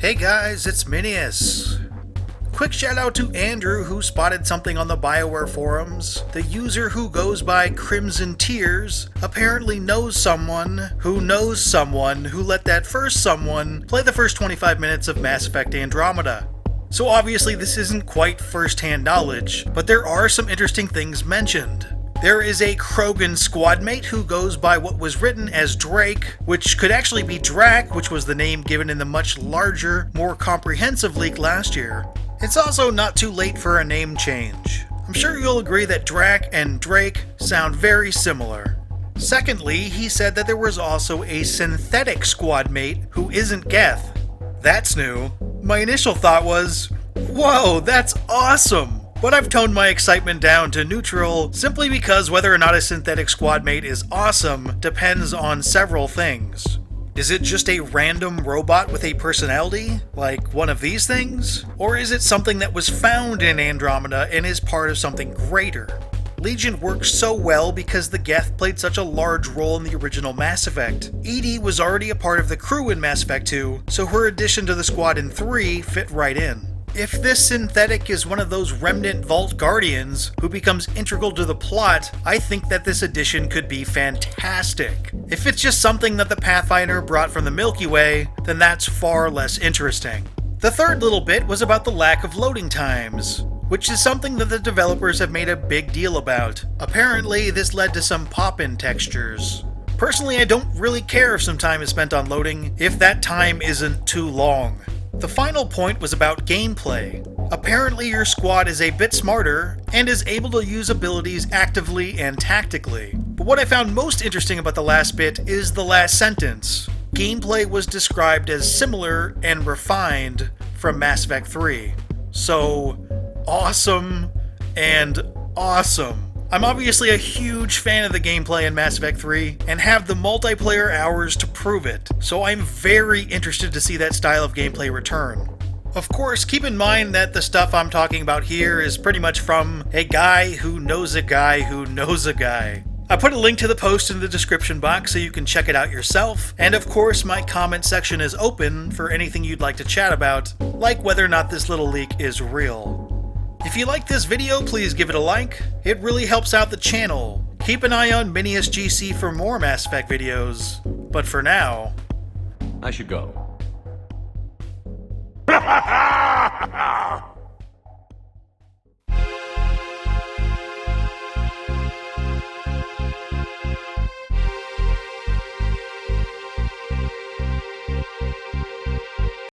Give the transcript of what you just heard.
Hey guys, it's Minius. Quick shout out to Andrew who spotted something on the BioWare forums. The user who goes by Crimson Tears apparently knows someone who let that first someone play the first 25 minutes of Mass Effect Andromeda. So obviously this isn't quite first-hand knowledge, but there are some interesting things mentioned. There is a Krogan squadmate who goes by what was written as Drake, which could actually be Drac, which was the name given in the much larger, more comprehensive leak last year. It's also not too late for a name change. I'm sure you'll agree that Drac and Drake sound very similar. Secondly, he said that there was also a synthetic squadmate who isn't Geth. That's new. My initial thought was, whoa, that's awesome! But I've toned my excitement down to neutral simply because whether or not a synthetic squadmate is awesome depends on several things. Is it just a random robot with a personality, like one of these things? Or is it something that was found in Andromeda and is part of something greater? Legion works so well because the Geth played such a large role in the original Mass Effect. EDI was already a part of the crew in Mass Effect 2, so her addition to the squad in 3 fit right in. If this synthetic is one of those remnant Vault Guardians who becomes integral to the plot, I think that this addition could be fantastic. If it's just something that the Pathfinder brought from the Milky Way, then that's far less interesting. The third little bit was about the lack of loading times, which is something that the developers have made a big deal about. Apparently, this led to some pop-in textures. Personally, I don't really care if some time is spent on loading, if that time isn't too long. The final point was about gameplay. Apparently your squad is a bit smarter and is able to use abilities actively and tactically. But what I found most interesting about the last bit is the last sentence. Gameplay was described as similar and refined from Mass Effect 3. So, awesome and awesome. I'm obviously a huge fan of the gameplay in Mass Effect 3, and have the multiplayer hours to prove it, so I'm very interested to see that style of gameplay return. Of course, keep in mind that the stuff I'm talking about here is pretty much from a guy who knows a guy who knows a guy. I put a link to the post in the description box so you can check it out yourself, and of course my comment section is open for anything you'd like to chat about, like whether or not this little leak is real. If you like this video, please give it a like. It really helps out the channel. Keep an eye on Minius GC for more Mass Effect videos. But for now... I should go.